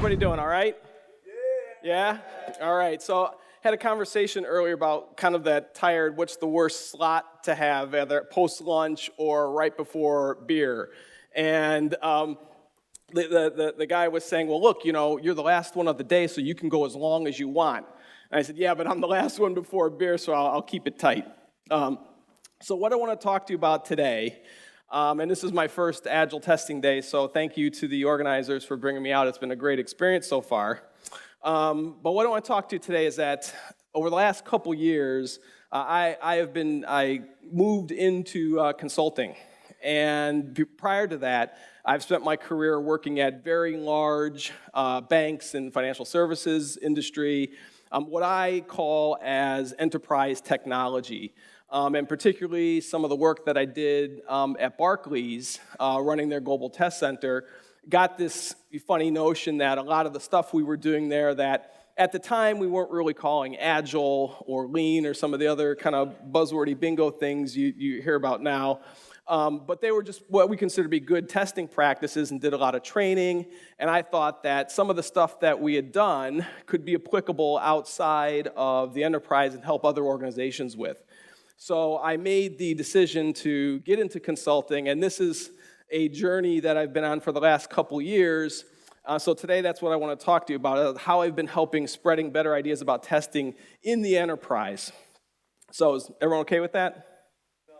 Everybody doing all right? Yeah? All right. So had a conversation earlier about kind of that tired, what's the worst slot to have, either post-lunch or right before beer. And the guy was saying, well, look, you're the last one of the day, so you can go as long as you want. And I said, yeah, but I'm the last one before beer, so I'll keep it tight. So what I want to talk to you about today, and this is my first Agile testing day, so thank you to the organizers for bringing me out. It's been a great experience so far. But what I want to talk to you today is that over the last couple years, I moved into consulting. And prior to that, I've spent my career working at very large banks and financial services industry, what I call as enterprise technology. And particularly some of the work that I did at Barclays, running their global test center, got this funny notion that a lot of the stuff we were doing there that at the time we weren't really calling Agile or Lean or some of the other kind of buzzwordy bingo things you hear about now. But they were just what we consider to be good testing practices and did a lot of training. And I thought that some of the stuff that we had done could be applicable outside of the enterprise and help other organizations with. So I made the decision to get into consulting, and this is a journey that I've been on for the last couple years. So today that's what I want to talk to you about, how I've been helping spreading better ideas about testing in the enterprise. So is everyone okay with that? No.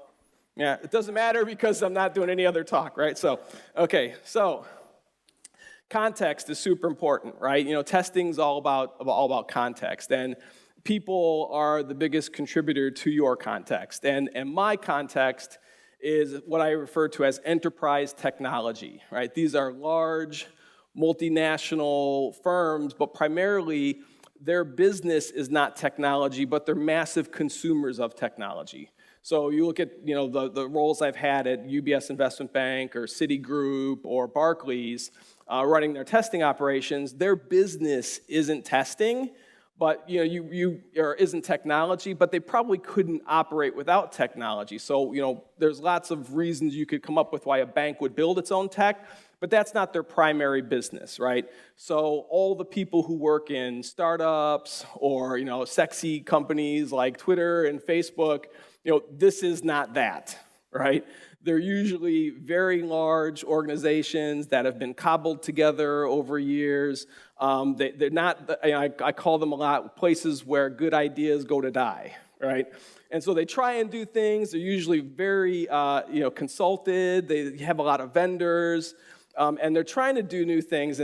Yeah, it doesn't matter because I'm not doing any other talk, right? So, okay, so context is super important, right? Testing's all about context, and people are the biggest contributor to your context. And my context is what I refer to as enterprise technology, right? These are large, multinational firms, but primarily their business is not technology, but they're massive consumers of technology. So you look at the roles I've had at UBS Investment Bank or Citigroup or Barclays running their testing operations, their business isn't testing, but isn't technology, but they probably couldn't operate without technology. So there's lots of reasons you could come up with why a bank would build its own tech, but that's not their primary business, right? So all the people who work in startups or sexy companies like Twitter and Facebook, this is not that, right? They're usually very large organizations that have been cobbled together over years. They're not, I call them a lot places where good ideas go to die, right? And so they try and do things. They're usually very, consulted. They have a lot of vendors, and they're trying to do new things.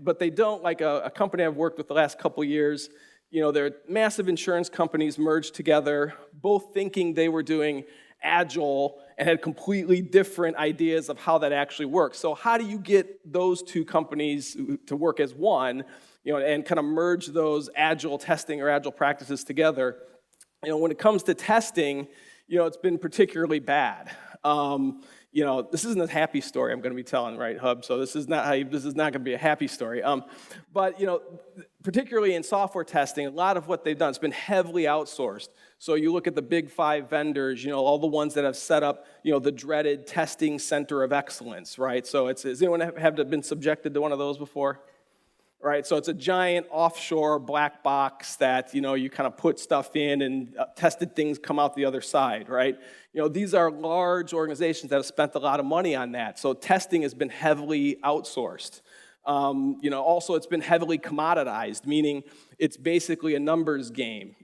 But they don't, like a company I've worked with the last couple years. They're massive insurance companies merged together, both thinking they were doing Agile and had completely different ideas of how that actually works. So how do you get those two companies to work as one, and kind of merge those Agile testing or Agile practices together? When it comes to testing, it's been particularly bad. This isn't a happy story I'm going to be telling, right, Hub? So this is not going to be a happy story. But particularly in software testing, a lot of what they've done has been heavily outsourced. So you look at the big five vendors, all the ones that have set up, the dreaded testing center of excellence, right? So has anyone have been subjected to one of those before? Right, so it's a giant offshore black box that, you kind of put stuff in and tested things come out the other side, right? These are large organizations that have spent a lot of money on that. So testing has been heavily outsourced. Also it's been heavily commoditized, meaning it's basically a numbers game.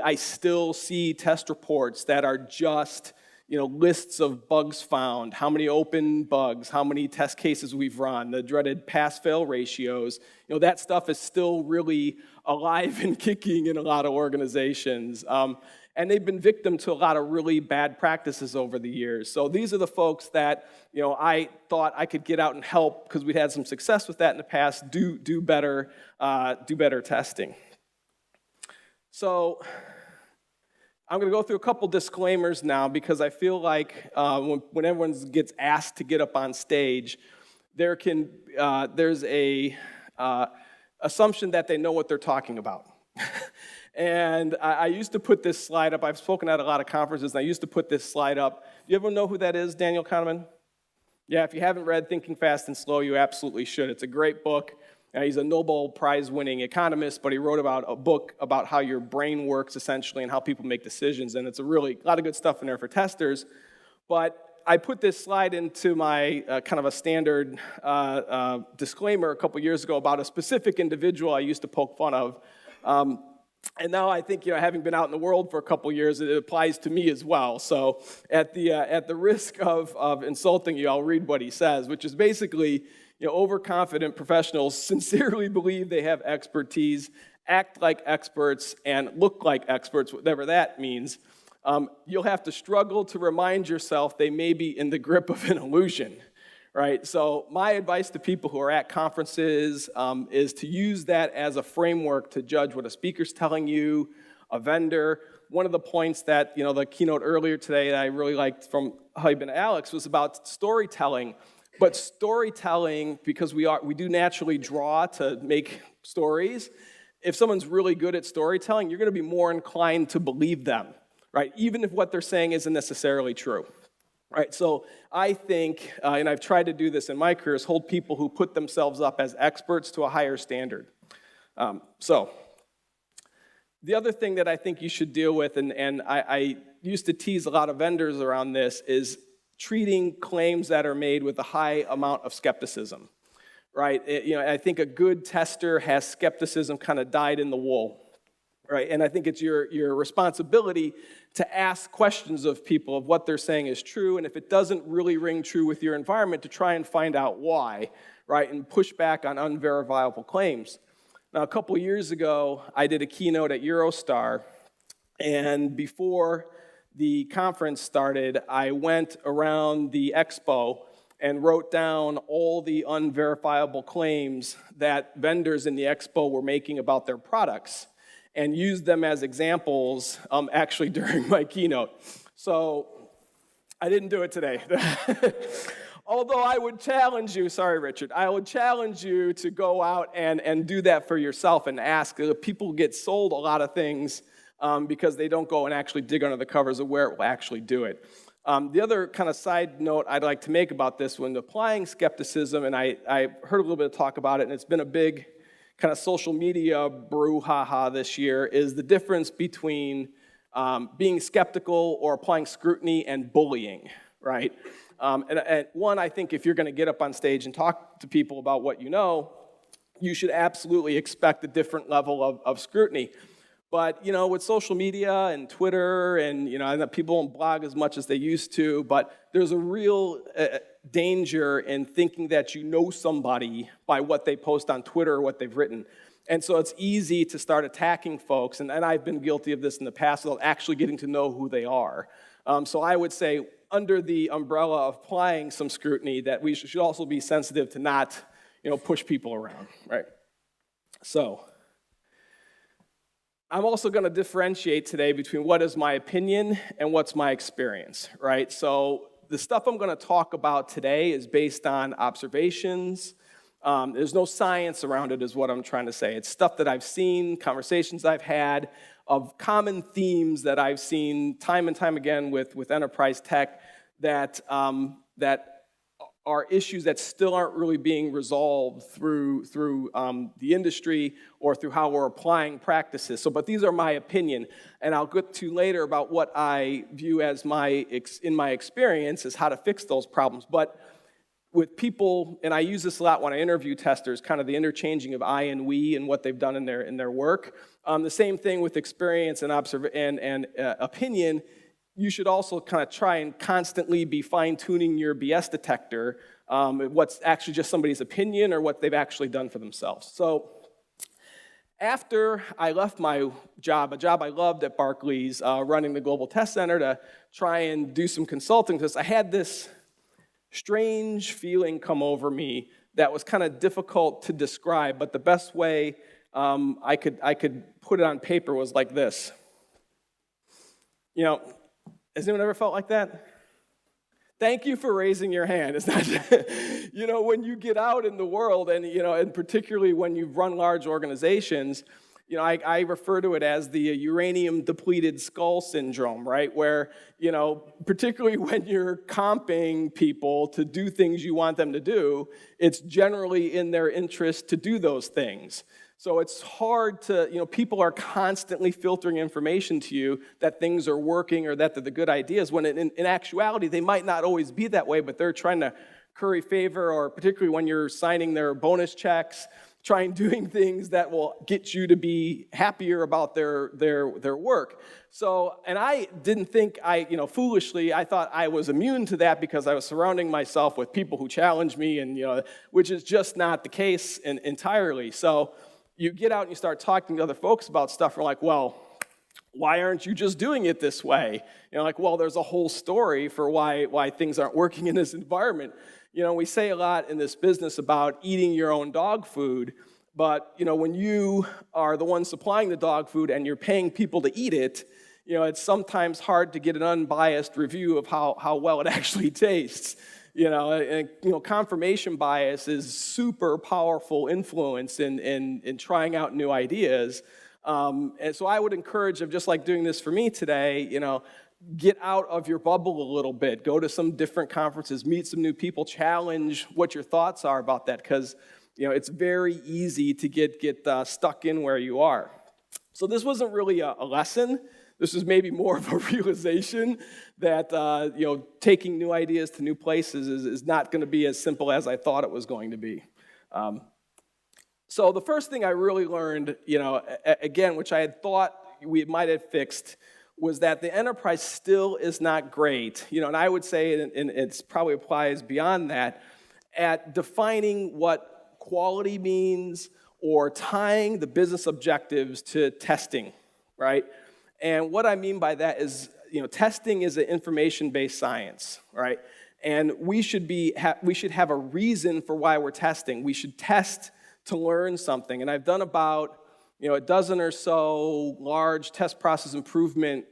I still see test reports that are just lists of bugs found, how many open bugs, how many test cases we've run, the dreaded pass-fail ratios. That stuff is still really alive and kicking in a lot of organizations. And they've been victim to a lot of really bad practices over the years. So these are the folks that, I thought I could get out and help because we'd had some success with that in the past, do better testing. So I'm going to go through a couple disclaimers now because I feel like when everyone gets asked to get up on stage, there's a assumption that they know what they're talking about. And I used to put this slide up. I've spoken at a lot of conferences, and I used to put this slide up. Do you ever know who that is, Daniel Kahneman? Yeah, if you haven't read Thinking Fast and Slow, you absolutely should. It's a great book. He's a Nobel Prize-winning economist, but he wrote about a book about how your brain works, essentially, and how people make decisions, and it's a lot of good stuff in there for testers. But I put this slide into my kind of a standard disclaimer a couple years ago about a specific individual I used to poke fun of. And now I think, having been out in the world for a couple years, it applies to me as well. So at the risk of insulting you, I'll read what he says, which is basically, overconfident professionals sincerely believe they have expertise, act like experts, and look like experts, whatever that means. You'll have to struggle to remind yourself they may be in the grip of an illusion, right? So my advice to people who are at conferences is to use that as a framework to judge what a speaker's telling you, a vendor. One of the points that, the keynote earlier today that I really liked from Hybe and Alex was about storytelling. But storytelling, because we do naturally draw to make stories, if someone's really good at storytelling, you're going to be more inclined to believe them. Right? Even if what they're saying isn't necessarily true. Right? So I think, and I've tried to do this in my career, is hold people who put themselves up as experts to a higher standard. So the other thing that I think you should deal with, and I used to tease a lot of vendors around this, is treating claims that are made with a high amount of skepticism. Right? I think a good tester has skepticism kind of dyed in the wool. Right, and I think it's your responsibility to ask questions of people of what they're saying is true, and if it doesn't really ring true with your environment, to try and find out why, right, and push back on unverifiable claims. Now, a couple years ago, I did a keynote at Eurostar, and before the conference started, I went around the expo and wrote down all the unverifiable claims that vendors in the expo were making about their products, and used them as examples actually during my keynote. So I didn't do it today. Although I would challenge you, sorry Richard, I would challenge you to go out and do that for yourself and ask. People get sold a lot of things because they don't go and actually dig under the covers of where it will actually do it. The other kind of side note I'd like to make about this, when applying skepticism, and I heard a little bit of talk about it, and it's been a big kind of social media brouhaha this year, is the difference between being skeptical or applying scrutiny and bullying, right? And one, I think if you're going to get up on stage and talk to people about what you know, you should absolutely expect a different level of scrutiny. But, with social media and Twitter and, I know people don't blog as much as they used to, but there's a real danger in thinking that you know somebody by what they post on Twitter or what they've written. And so it's easy to start attacking folks, and I've been guilty of this in the past, without actually getting to know who they are. So I would say, under the umbrella of applying some scrutiny, that we should also be sensitive to not, push people around, right? So I'm also going to differentiate today between what is my opinion and what's my experience, right? So the stuff I'm going to talk about today is based on observations. There's no science around it, is what I'm trying to say. It's stuff that I've seen, conversations I've had, of common themes that I've seen time and time again with enterprise tech that are issues that still aren't really being resolved through the industry or through how we're applying practices. But these are my opinion, and I'll get to later about what I view as in my experience is how to fix those problems. But with people, and I use this a lot when I interview testers, kind of the interchanging of I and we and what they've done in their work. The same thing with experience and opinion. You should also kind of try and constantly be fine-tuning your BS detector, what's actually just somebody's opinion or what they've actually done for themselves. So after I left my job, a job I loved at Barclays, running the Global Test Center, to try and do some consulting, because I had this strange feeling come over me that was kind of difficult to describe, but the best way I could put it on paper was like this. Has anyone ever felt like that? Thank you for raising your hand. It's not, when you get out in the world, and and particularly when you've run large organizations, I refer to it as the uranium depleted skull syndrome, right? Where, particularly when you're comping people to do things you want them to do, it's generally in their interest to do those things. So it's hard to, people are constantly filtering information to you that things are working or that they're the good ideas, when in actuality, they might not always be that way, but they're trying to curry favor, or particularly when you're signing their bonus checks, trying doing things that will get you to be happier about their work. So, and I didn't think foolishly, I thought I was immune to that because I was surrounding myself with people who challenged me, and which is just not the case entirely. So you get out and you start talking to other folks about stuff, and we're like, well, why aren't you just doing it this way? Well, there's a whole story for why things aren't working in this environment. We say a lot in this business about eating your own dog food, but when you are the one supplying the dog food and you're paying people to eat it, it's sometimes hard to get an unbiased review of how well it actually tastes. Confirmation bias is super powerful influence in trying out new ideas. And so I would encourage, just like doing this for me today, get out of your bubble a little bit. Go to some different conferences, meet some new people, challenge what your thoughts are about that, because it's very easy to get stuck in where you are. So this wasn't really a lesson. This was maybe more of a realization that taking new ideas to new places is not going to be as simple as I thought it was going to be. So the first thing I really learned, again, which I had thought we might have fixed, was that the enterprise still is not great. And I would say, and it probably applies beyond that, at defining what quality means or tying the business objectives to testing, right? And what I mean by that is, testing is an information-based science, right? And we should have a reason for why we're testing. We should test to learn something. And I've done about a dozen or so large test process improvement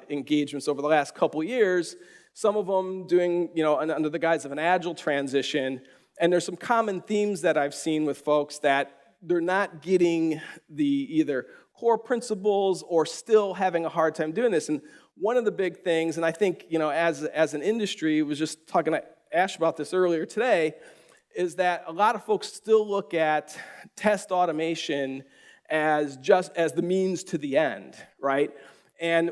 engagements over the last couple of years, some of them doing, under the guise of an Agile transition. And there's some common themes that I've seen with folks that they're not getting the either core principles or still having a hard time doing this. And one of the big things, and I think, as an industry, was just talking to Ash about this earlier today, is that a lot of folks still look at test automation as just as the means to the end, right? And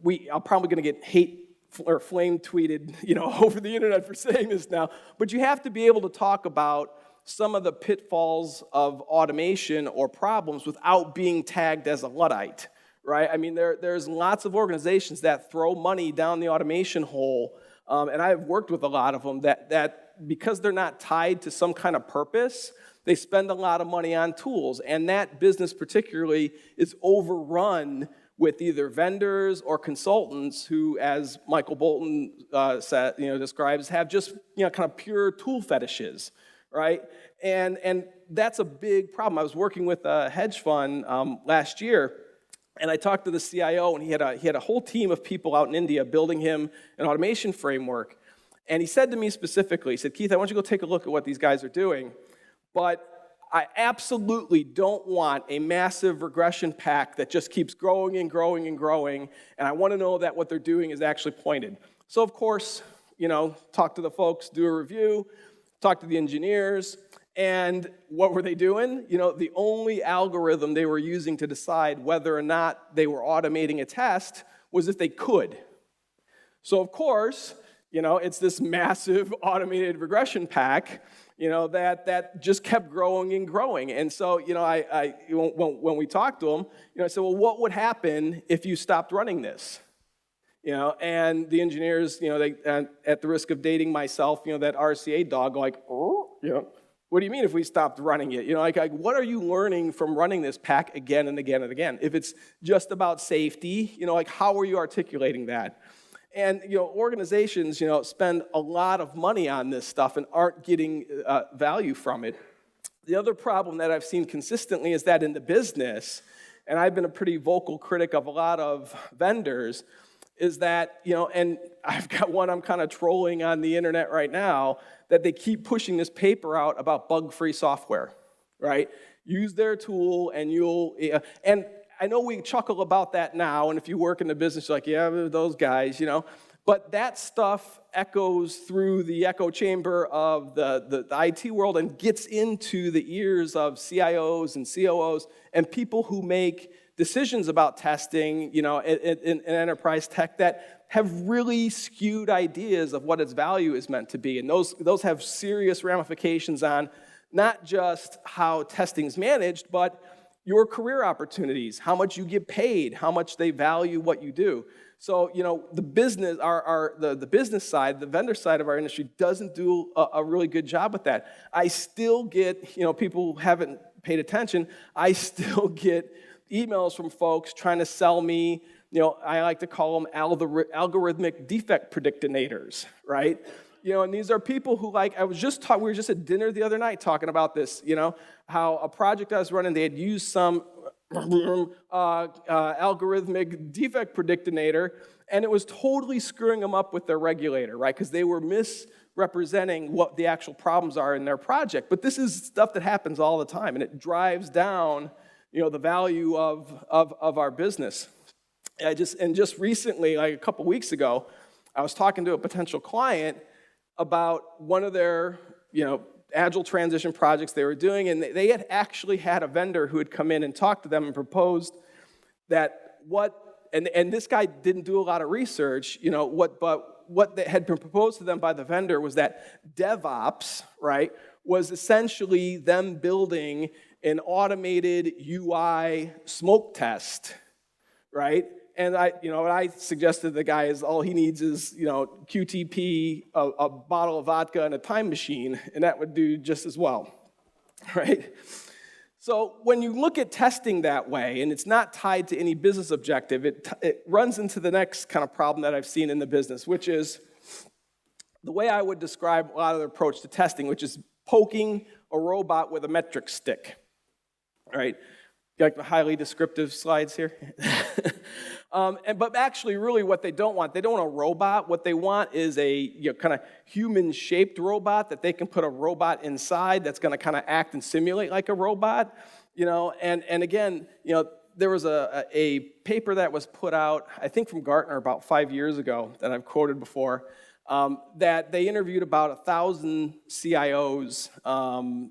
I'm probably going to get hate or flame tweeted, over the internet for saying this now, but you have to be able to talk about some of the pitfalls of automation or problems without being tagged as a Luddite, right? I mean, there's lots of organizations that throw money down the automation hole, and I've worked with a lot of them that because they're not tied to some kind of purpose, they spend a lot of money on tools, and that business particularly is overrun with either vendors or consultants who, as Michael Bolton describes, have just kind of pure tool fetishes, right? And that's a big problem. I was working with a hedge fund last year, and I talked to the CIO, and he had a whole team of people out in India building him an automation framework. And he said to me specifically, he said, Keith, I want you to go take a look at what these guys are doing, but I absolutely don't want a massive regression pack that just keeps growing and growing and growing, and I want to know that what they're doing is actually pointed. So of course, talk to the folks, do a review, talk to the engineers, and what were they doing? The only algorithm they were using to decide whether or not they were automating a test was if they could. So of course, it's this massive automated regression pack, that just kept growing and growing. And so, when we talked to them, I said, well, what would happen if you stopped running this? And the engineers, they, at the risk of dating myself, that RCA dog, like, oh, what do you mean if we stopped running it? Like, what are you learning from running this pack again and again and again? If it's just about safety, how are you articulating that? And organizations, spend a lot of money on this stuff and aren't getting value from it. The other problem that I've seen consistently is that in the business, and I've been a pretty vocal critic of a lot of vendors, is that, and I've got one I'm kind of trolling on the internet right now, that they keep pushing this paper out about bug-free software, right? Use their tool, and and I know we chuckle about that now, and if you work in the business, you're like, yeah, those guys, But that stuff echoes through the echo chamber of the IT world and gets into the ears of CIOs and COOs and people who make decisions about testing, in enterprise tech that have really skewed ideas of what its value is meant to be. And those have serious ramifications on not just how testing's managed, but your career opportunities, how much you get paid, how much they value what you do. So, the business, the business side, the vendor side of our industry doesn't do a really good job with that. I still get, people who haven't paid attention, I still get emails from folks trying to sell me, I like to call them algorithmic defect predictinators, right? And these are people who, we were just at dinner the other night talking about this, how a project I was running, they had used some algorithmic defect predictinator, and it was totally screwing them up with their regulator, right? Because they were misrepresenting what the actual problems are in their project. But this is stuff that happens all the time, and it drives down, the value of our business. Just recently, like a couple weeks ago, I was talking to a potential client about one of their, Agile transition projects they were doing, and they had actually had a vendor who had come in and talked to them and proposed that and this guy didn't do a lot of research, but what had been proposed to them by the vendor was that DevOps, right, was essentially them building an automated UI smoke test, right? And what I suggested to the guy is all he needs is, QTP, a bottle of vodka, and a time machine, and that would do just as well, right? So when you look at testing that way, and it's not tied to any business objective, it runs into the next kind of problem that I've seen in the business, which is the way I would describe a lot of the approach to testing, which is poking a robot with a metric stick, right? You like the highly descriptive slides here? But actually, really what they don't want a robot. What they want is a kind of human-shaped robot that they can put a robot inside that's going to kind of act and simulate like a robot. And again, there was a paper that was put out, I think from Gartner about 5 years ago that I've quoted before, that they interviewed about 1,000 CIOs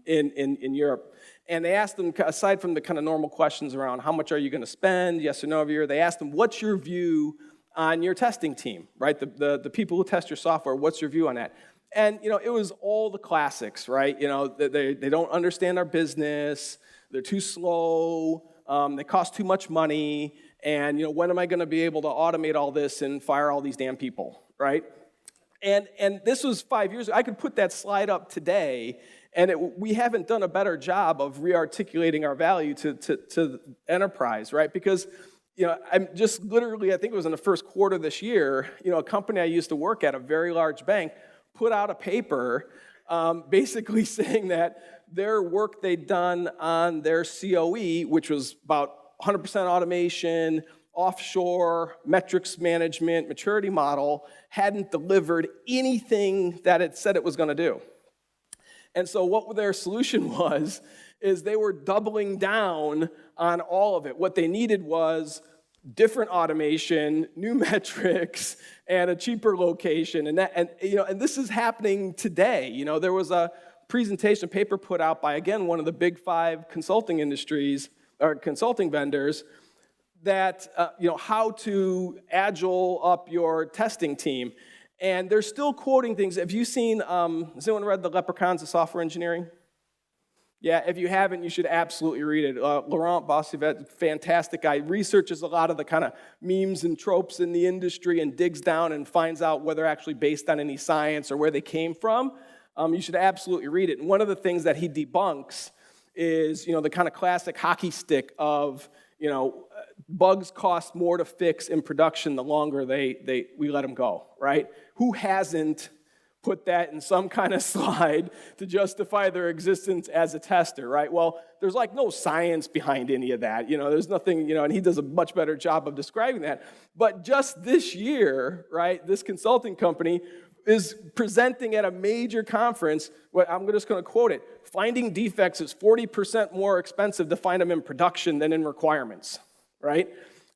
in Europe. And they asked them, aside from the kind of normal questions around how much are you going to spend, yes or no every year, they asked them, what's your view on your testing team, right? The people who test your software, what's your view on that? And, it was all the classics, right? They don't understand our business, they're too slow, they cost too much money, and, when am I going to be able to automate all this and fire all these damn people, right? And this was 5 years ago. I could put that slide up today, and we haven't done a better job of re-articulating our value to the enterprise, right? Because, I'm just literally, I think it was in the first quarter this year, a company I used to work at, a very large bank, put out a paper basically saying that their work they'd done on their COE, which was about 100% automation, offshore, metrics management, maturity model, hadn't delivered anything that it said it was going to do. And so what their solution was is they were doubling down on all of it. What they needed was different automation, new metrics, and a cheaper location. And this is happening today. There was a presentation paper put out by, again, one of the big 5 consulting industries or consulting vendors that, how to agile up your testing team. And they're still quoting things. Have you seen, has anyone read The Leprechauns of Software Engineering? Yeah, if you haven't, you should absolutely read it. Laurent Bossuet, fantastic guy, researches a lot of the kind of memes and tropes in the industry and digs down and finds out whether they're actually based on any science or where they came from. You should absolutely read it. And one of the things that he debunks is, the kind of classic hockey stick of, bugs cost more to fix in production the longer we let them go, right? Who hasn't put that in some kind of slide to justify their existence as a tester, right? Well, there's no science behind any of that. There's nothing, and he does a much better job of describing that. But just this year, right, this consulting company is presenting at a major conference. I'm just going to quote it. Finding defects is 40% more expensive to find them in production than in requirements, right?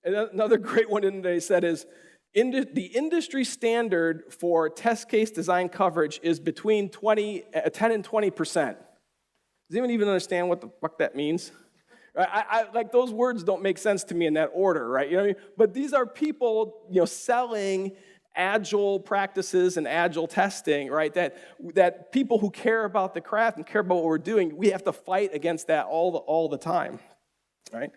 And another great one in today said is, the industry standard for test case design coverage is between 10 and 20%. Does anyone even understand what the fuck that means? I like, those words don't make sense to me in that order, right? You know what I mean? But these are people, selling agile practices and agile testing, right? That people who care about the craft and care about what we're doing, we have to fight against that all the time, right?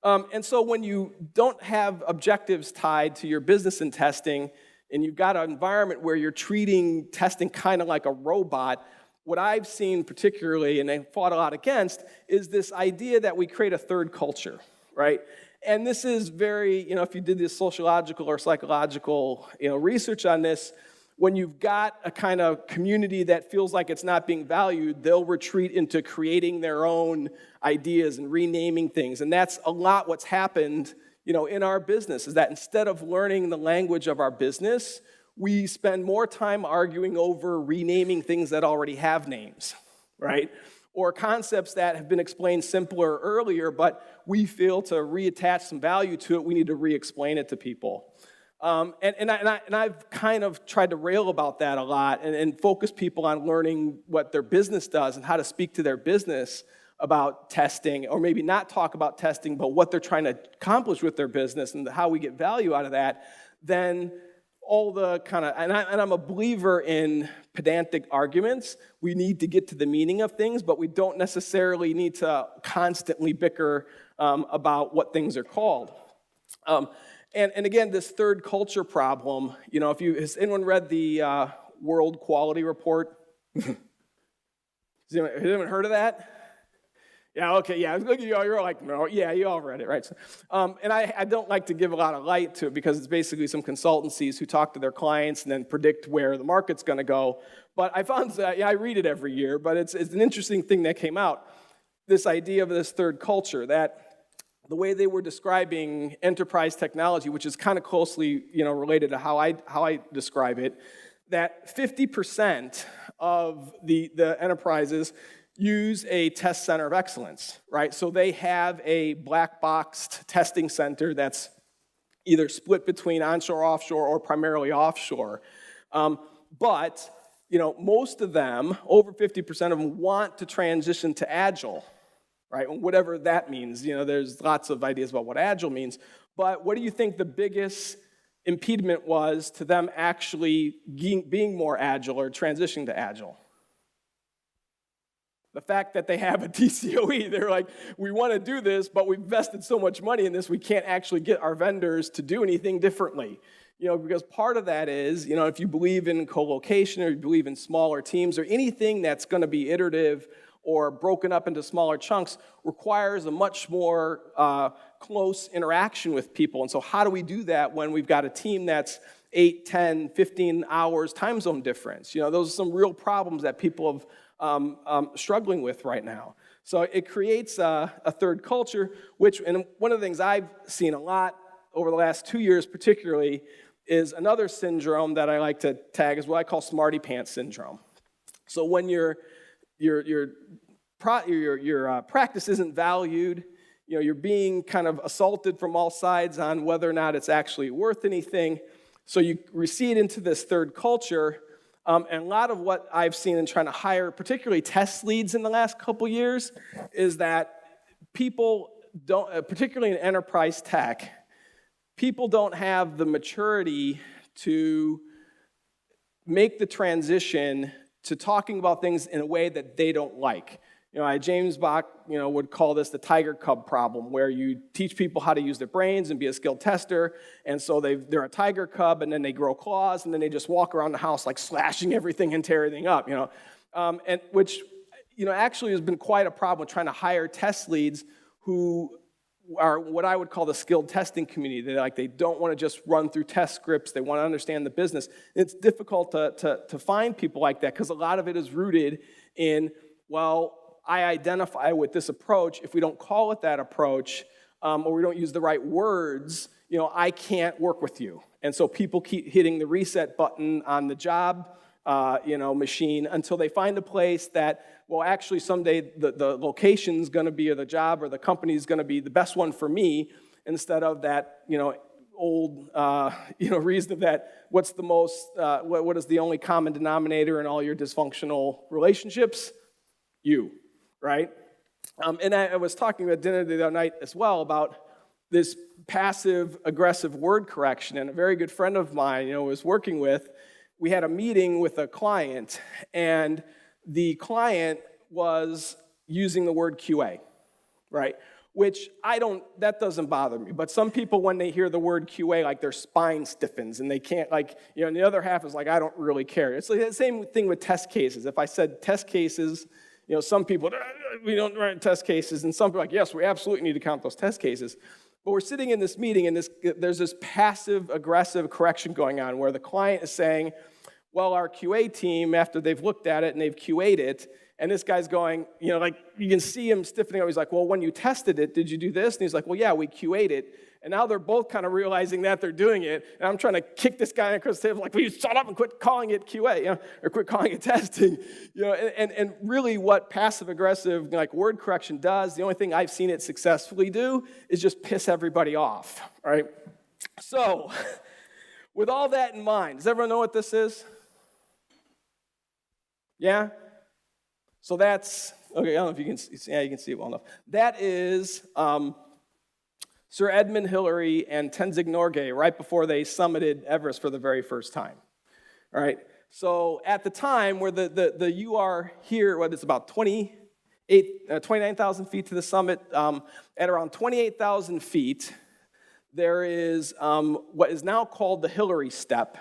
And so when you don't have objectives tied to your business in testing, and you've got an environment where you're treating testing kind of like a robot, what I've seen particularly, and I fought a lot against, is this idea that we create a third culture, right? And this is very, if you did this sociological or psychological, research on this, when you've got a kind of community that feels like it's not being valued, they'll retreat into creating their own ideas and renaming things. And that's a lot what's happened, in our business, is that instead of learning the language of our business, we spend more time arguing over renaming things that already have names, right? Or concepts that have been explained simpler earlier, but we feel to reattach some value to it, we need to re-explain it to people. And I've kind of tried to rail about that a lot and focus people on learning what their business does and how to speak to their business about testing, or maybe not talk about testing, but what they're trying to accomplish with their business and how we get value out of that, then all the kind of, and I'm a believer in pedantic arguments. We need to get to the meaning of things, but we don't necessarily need to constantly bicker about what things are called. And again, this third culture problem, has anyone read the World Quality Report? Has anyone heard of that? Yeah, okay, yeah. You're like, no, yeah, you all read it, right? And I don't like to give a lot of light to it because it's basically some consultancies who talk to their clients and then predict where the market's going to go. But I found that, I read it every year, but it's an interesting thing that came out. This idea of this third culture, that the way they were describing enterprise technology, which is kind of closely, related to how I describe it, that 50% of the enterprises use a test center of excellence, right? So they have a black-boxed testing center that's either split between onshore, offshore, or primarily offshore. But, most of them, over 50% of them, want to transition to Agile, right? Whatever that means. There's lots of ideas about what Agile means. But what do you think the biggest impediment was to them actually being more Agile or transitioning to Agile? The fact that they have a TCOE. They're like, we want to do this, but we've invested so much money in this, we can't actually get our vendors to do anything differently. Because part of that is, if you believe in co-location or you believe in smaller teams or anything that's going to be iterative or broken up into smaller chunks requires a much more close interaction with people. And so how do we do that when we've got a team that's 8, 10, 15 hours time zone difference? Those are some real problems that people have struggling with right now. So it creates a third culture, and one of the things I've seen a lot over the last 2 years particularly is another syndrome that I like to tag as what I call Smarty pants syndrome. So when your practice isn't valued, you're being kind of assaulted from all sides on whether or not it's actually worth anything. So you recede into this third culture. And a lot of what I've seen in trying to hire, particularly test leads in the last couple years, is that people don't, particularly in enterprise tech, people don't have the maturity to make the transition to talking about things in a way that they don't like. James Bach, would call this the tiger cub problem, where you teach people how to use their brains and be a skilled tester, and so they're a tiger cub, and then they grow claws, and then they just walk around the house like slashing everything and tear everything up, and which, actually has been quite a problem with trying to hire test leads who are what I would call the skilled testing community. They don't want to just run through test scripts. They want to understand the business. It's difficult to find people like that because a lot of it is rooted in, well, I identify with this approach. If we don't call it that approach, or we don't use the right words, I can't work with you. And so people keep hitting the reset button on the job, machine until they find a place that, well, actually someday the location's going to be, or the job or the company's going to be the best one for me, instead of that, old, reason of that, what's the most, what is the only common denominator in all your dysfunctional relationships? You, right? And I was talking at dinner the other night as well about this passive-aggressive word correction, and a very good friend of mine, was working with, we had a meeting with a client, and the client was using the word QA, right? Which that doesn't bother me. But some people, when they hear the word QA, like their spine stiffens, and they can't, and the other half is like, I don't really care. It's like the same thing with test cases. If I said test cases, some people, we don't write test cases, and some people are like, yes, we absolutely need to count those test cases. But we're sitting in this meeting, and there's this passive-aggressive correction going on where the client is saying, well, our QA team, after they've looked at it and they've QA'd it, and this guy's going, you can see him stiffening up. He's like, well, when you tested it, did you do this? And he's like, well, yeah, we QA'd it. And now they're both kind of realizing that they're doing it. And I'm trying to kick this guy across the table, like, will you shut up and quit calling it QA, or quit calling it testing? And really what passive-aggressive word correction does, the only thing I've seen it successfully do is just piss everybody off, right? So, with all that in mind, does everyone know what this is? Yeah? So that's, okay, I don't know if you can see, yeah, you can see it well enough. That is Sir Edmund Hillary and Tenzing Norgay right before they summited Everest for the very first time. All right? So at the time where you are here, it's about 29,000 feet to the summit, at around 28,000 feet, there is what is now called the Hillary Step.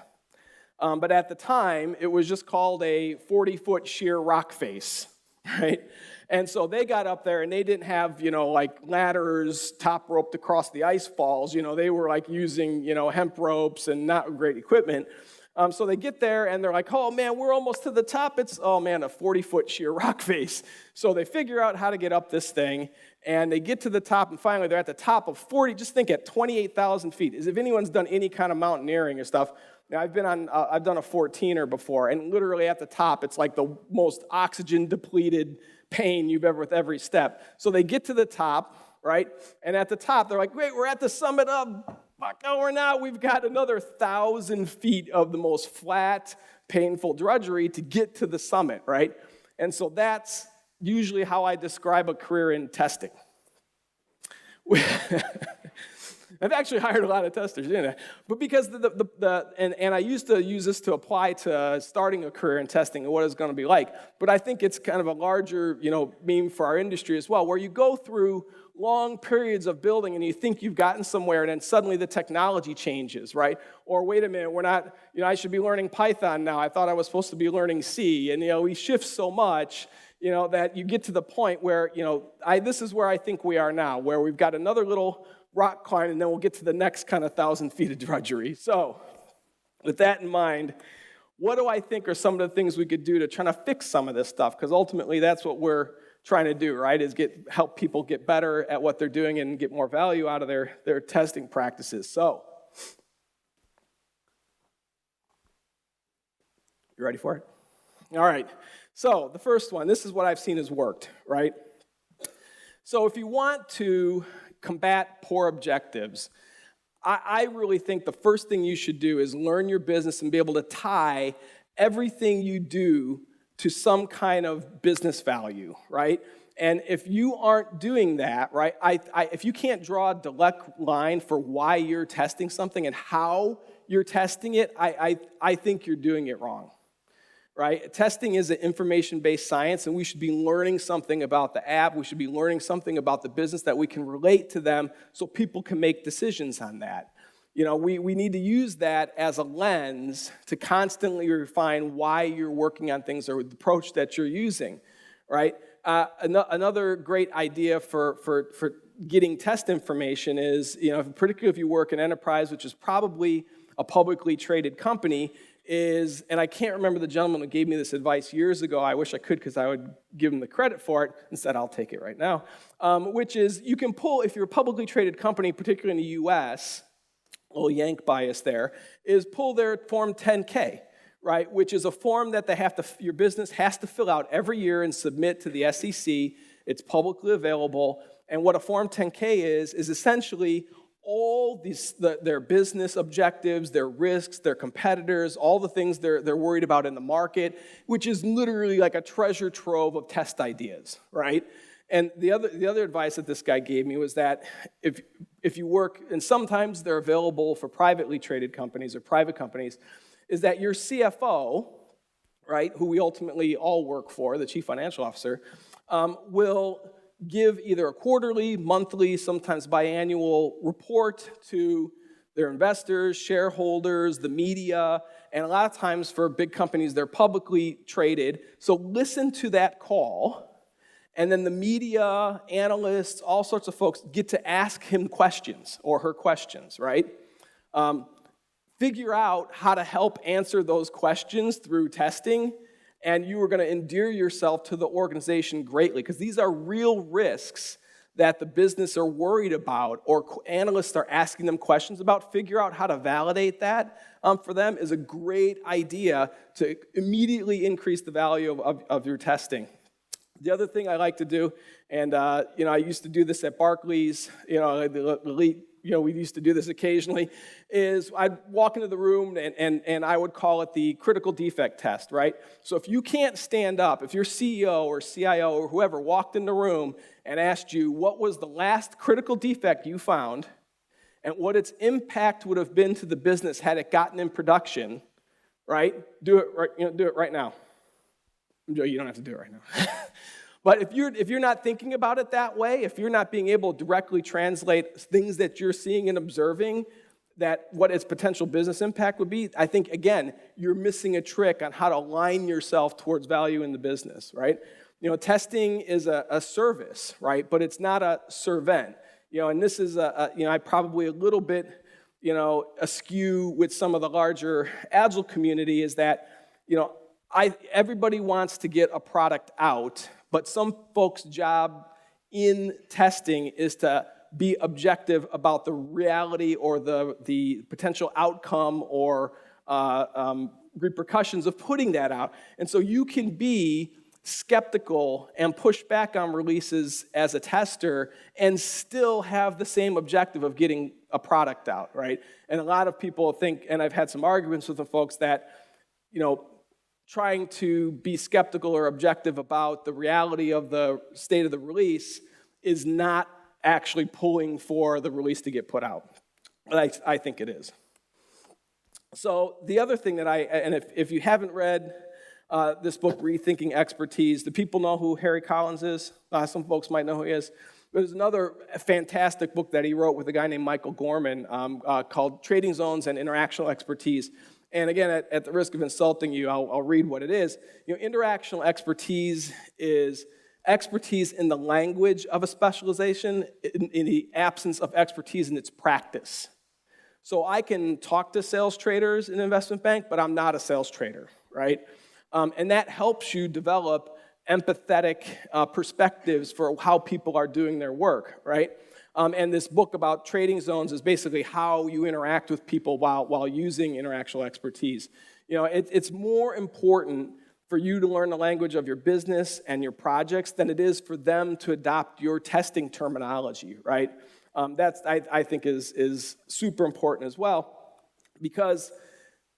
But at the time, it was just called a 40-foot sheer rock face, right? And so they got up there, and they didn't have, ladders top roped across the ice falls. They were, using, hemp ropes and not great equipment. So they get there, and they're like, oh, man, we're almost to the top. It's, oh, man, a 40-foot sheer rock face. So they figure out how to get up this thing, and they get to the top, and finally they're at the top of 40, just think at 28,000 feet. As if anyone's done any kind of mountaineering or stuff. Now, I've done a 14er before, and literally at the top, it's like the most oxygen-depleted pain you've ever with every step. So they get to the top, right? And at the top, they're like, wait, we're at the summit of, fuck, no, we're not. We've got another 1,000 feet of the most flat, painful drudgery to get to the summit, right? And so that's usually how I describe a career in testing. I've actually hired a lot of testers, didn't I? But because and I used to use this to apply to starting a career in testing and what it's going to be like. But I think it's kind of a larger, meme for our industry as well, where you go through long periods of building and you think you've gotten somewhere, and then suddenly the technology changes, right? Or wait a minute, we're not, I should be learning Python now. I thought I was supposed to be learning C. And we shift so much, that you get to the point where, this is where I think we are now, where we've got another little rock climb, and then we'll get to the next kind of 1,000 feet of drudgery. So, with that in mind, what do I think are some of the things we could do to try to fix some of this stuff? Because ultimately, that's what we're trying to do, right? Is help people get better at what they're doing and get more value out of their testing practices. So, you ready for it? All right. So, the first one, this is what I've seen has worked, right? So, if you want to combat poor objectives, I really think the first thing you should do is learn your business and be able to tie everything you do to some kind of business value, right? And if you aren't doing that, right, if you can't draw a direct line for why you're testing something and how you're testing it, I think you're doing it wrong. Right? Testing is an information-based science, and we should be learning something about the app. We should be learning something about the business that we can relate to them so people can make decisions on that. We need to use that as a lens to constantly refine why you're working on things or the approach that you're using, right? Another great idea for getting test information is, particularly if you work in enterprise, which is probably a publicly traded company, and I can't remember the gentleman who gave me this advice years ago. I wish I could because I would give him the credit for it. Instead, I'll take it right now, which is you can pull, if you're a publicly traded company, particularly in the U.S., little yank bias there, is pull their Form 10K, right, which is a form that your business has to fill out every year and submit to the SEC. It's publicly available, and what a Form 10K is essentially all their business objectives, their risks, their competitors, all the things they're worried about in the market, which is literally like a treasure trove of test ideas, right? And the other advice that this guy gave me was that if you work, and sometimes they're available for privately traded companies or private companies, is that your CFO, right, who we ultimately all work for, the chief financial officer, will give either a quarterly, monthly, sometimes biannual report to their investors, shareholders, the media, and a lot of times for big companies, they're publicly traded. So listen to that call, and then the media, analysts, all sorts of folks get to ask him questions or her questions, right? Figure out how to help answer those questions through testing, and you are going to endear yourself to the organization greatly, because these are real risks that the business are worried about, or analysts are asking them questions about. Figure out how to validate that for them is a great idea to immediately increase the value of your testing. The other thing I like to do, and I used to do this at Barclays, we used to do this occasionally, is I'd walk into the room and I would call it the critical defect test, right? So if you can't stand up, if your CEO or CIO or whoever walked in the room and asked you what was the last critical defect you found and what its impact would have been to the business had it gotten in production, right? Do it right now. You don't have to do it right now. But if you're not thinking about it that way, if you're not being able to directly translate things that you're seeing and observing, that what its potential business impact would be, I think, again, you're missing a trick on how to align yourself towards value in the business, right? Testing is a service, right? But it's not a servant. And this is I probably a little bit, askew with some of the larger Agile community is that, everybody wants to get a product out, but some folks' job in testing is to be objective about the reality or the potential outcome or repercussions of putting that out. And so you can be skeptical and push back on releases as a tester and still have the same objective of getting a product out, right? And a lot of people think, and I've had some arguments with the folks that, trying to be skeptical or objective about the reality of the state of the release is not actually pulling for the release to get put out. But I think it is. So the other thing that if you haven't read this book, Rethinking Expertise, do people know who Harry Collins is? Some folks might know who he is. There's another fantastic book that he wrote with a guy named Michael Gorman called Trading Zones and Interactional Expertise. And again, at the risk of insulting you, I'll read what it is. Interactional expertise is expertise in the language of a specialization in the absence of expertise in its practice. So I can talk to sales traders in an investment bank, but I'm not a sales trader, right? And that helps you develop empathetic perspectives for how people are doing their work, right? And this book about trading zones is basically how you interact with people while using interactional expertise. It's more important for you to learn the language of your business and your projects than it is for them to adopt your testing terminology, right? I think is super important as well, because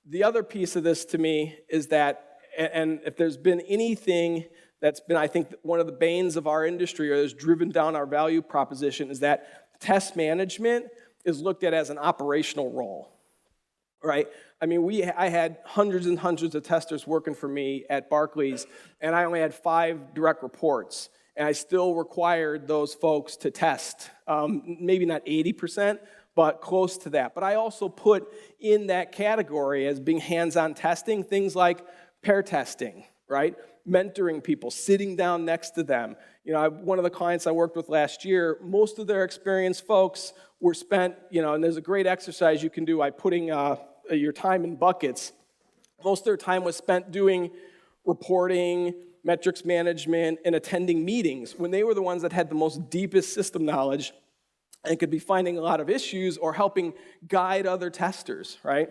the other piece of this to me is that, and if there's been anything that's been, I think, one of the banes of our industry or has driven down our value proposition is that test management is looked at as an operational role, right? I mean, I had hundreds and hundreds of testers working for me at Barclays, and I only had 5 direct reports, and I still required those folks to test, maybe not 80%, but close to that. But I also put in that category as being hands-on testing, things like pair testing, right? Mentoring people, sitting down next to them. One of the clients I worked with last year, most of their experienced folks were spent, and there's a great exercise you can do by putting your time in buckets. Most of their time was spent doing reporting, metrics management, and attending meetings when they were the ones that had the most deepest system knowledge and it could be finding a lot of issues or helping guide other testers, right?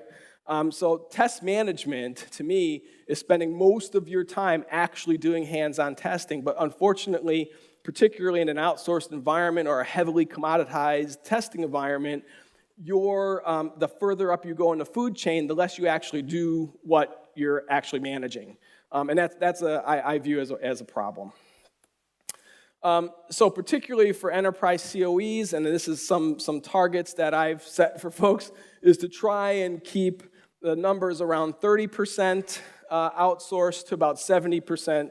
So test management, to me, is spending most of your time actually doing hands-on testing. But unfortunately, particularly in an outsourced environment or a heavily commoditized testing environment, the further up you go in the food chain, the less you actually do what you're actually managing. And I view as a problem. So particularly for enterprise COEs, and this is some targets that I've set for folks, is to try and keep the numbers around 30% outsourced to about 70%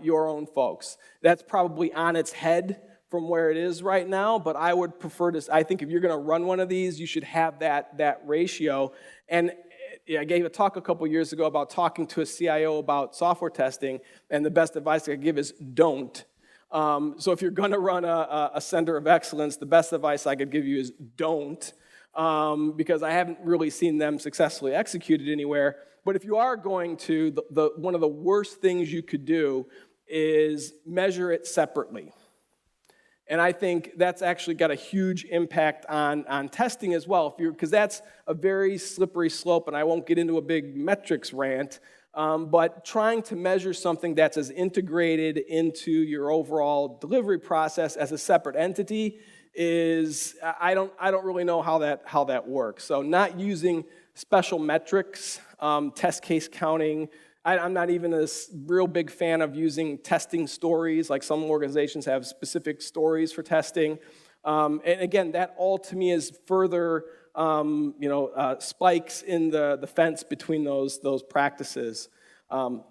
your own folks. That's probably on its head from where it is right now, but I would prefer to, I think if you're gonna run one of these, you should have that ratio. And I gave a talk a couple years ago about talking to a CIO about software testing, and the best advice I could give is don't. So if you're gonna run a center of excellence, the best advice I could give you is don't, because I haven't really seen them successfully executed anywhere. But if you are going to, one of the worst things you could do is measure it separately. And I think that's actually got a huge impact on testing as well, because that's a very slippery slope, and I won't get into a big metrics rant, but trying to measure something that's as integrated into your overall delivery process as a separate entity is, I don't really know how that works. So not using special metrics, test case counting. I'm not even a real big fan of using testing stories, like some organizations have specific stories for testing. And again, that all to me is further spikes in the fence between those practices. And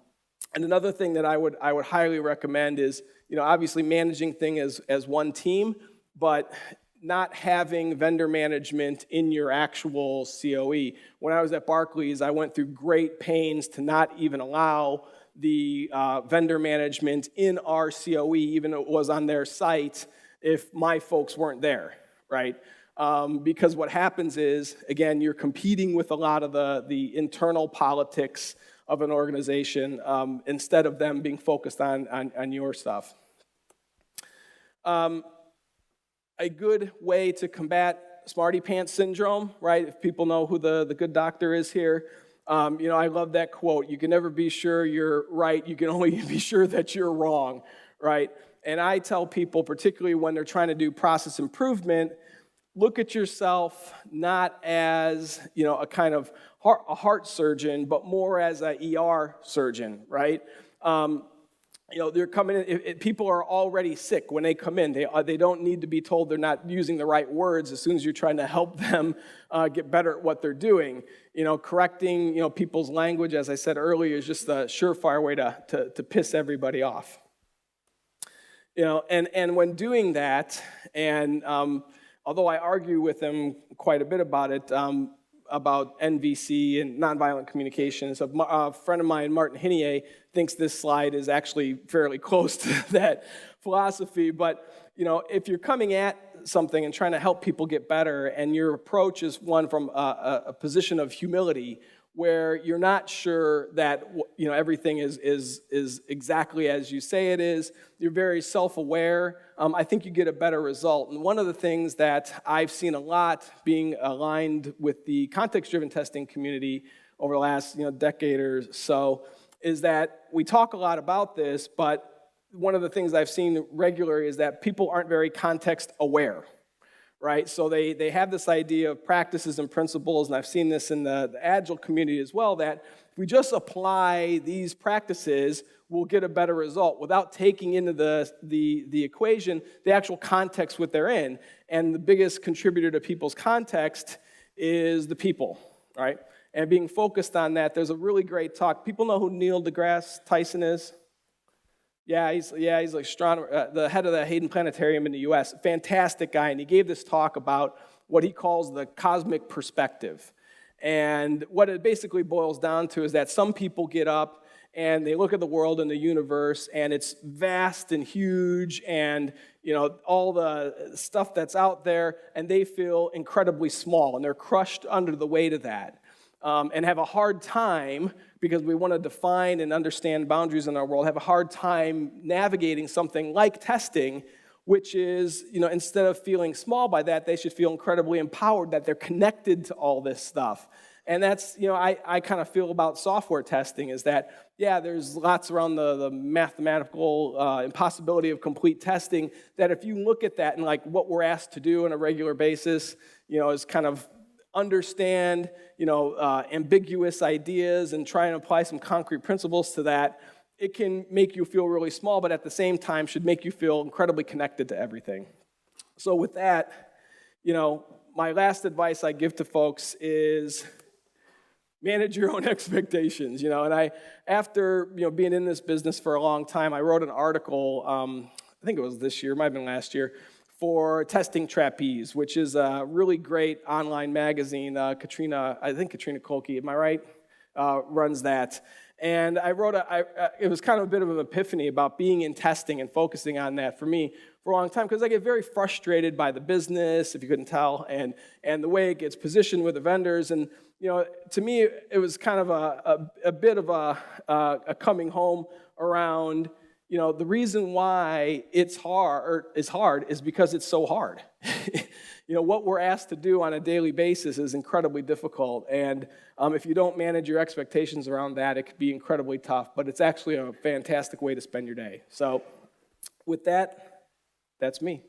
another thing that I would highly recommend is, obviously managing things as one team, but not having vendor management in your actual COE. When I was at Barclays, I went through great pains to not even allow the vendor management in our COE, even though it was on their site, if my folks weren't there, right? Because what happens is, again, you're competing with a lot of the internal politics of an organization instead of them being focused on your stuff. A good way to combat Smarty Pants syndrome, right? If people know who the good doctor is here. I love that quote. You can never be sure you're right. You can only be sure that you're wrong, right? And I tell people, particularly when they're trying to do process improvement, look at yourself not as, a kind of a heart surgeon, but more as an ER surgeon, right? They're coming in, if people are already sick when they come in. They don't need to be told they're not using the right words as soon as you're trying to help them get better at what they're doing. Correcting, people's language, as I said earlier, is just a surefire way to piss everybody off. And when doing that, and although I argue with them quite a bit about it, about NVC and nonviolent communication. So a friend of mine, Martin Hinier, thinks this slide is actually fairly close to that philosophy. But if you're coming at something and trying to help people get better, and your approach is one from a position of humility, where you're not sure that everything is exactly as you say it is, you're very self-aware, I think you get a better result. And one of the things that I've seen a lot being aligned with the context-driven testing community over the last decade or so is that we talk a lot about this, but one of the things I've seen regularly is that people aren't very context-aware. Right, so they have this idea of practices and principles, and I've seen this in the Agile community as well, that if we just apply these practices, we'll get a better result without taking into the equation the actual context what they're in. And the biggest contributor to people's context is the people, right? And being focused on that, there's a really great talk. People know who Neil deGrasse Tyson is? Yeah, he's like astronomer, the head of the Hayden Planetarium in the U.S. Fantastic guy, and he gave this talk about what he calls the cosmic perspective. And what it basically boils down to is that some people get up and they look at the world and the universe, and it's vast and huge, and all the stuff that's out there, and they feel incredibly small, and they're crushed under the weight of that. And have a hard time, because we want to define and understand boundaries in our world, have a hard time navigating something like testing which is, instead of feeling small by that, they should feel incredibly empowered that they're connected to all this stuff. And that's, I kind of feel about software testing is that, yeah, there's lots around the mathematical impossibility of complete testing, that if you look at that and like what we're asked to do on a regular basis, is kind of understand, ambiguous ideas and try and apply some concrete principles to that, it can make you feel really small, but at the same time should make you feel incredibly connected to everything. So with that, my last advice I give to folks is manage your own expectations, and after, being in this business for a long time, I wrote an article, I think it was this year, might have been last year, for Testing Trapeze, which is a really great online magazine. Katrina Kolke, am I right, runs that. And I wrote it was kind of a bit of an epiphany about being in testing and focusing on that for me for a long time, because I get very frustrated by the business, if you couldn't tell, and the way it gets positioned with the vendors. And to me, it was kind of a bit of a coming home around, the reason why it's hard is because it's so hard. What we're asked to do on a daily basis is incredibly difficult, and if you don't manage your expectations around that, it could be incredibly tough, but it's actually a fantastic way to spend your day. So with that, that's me.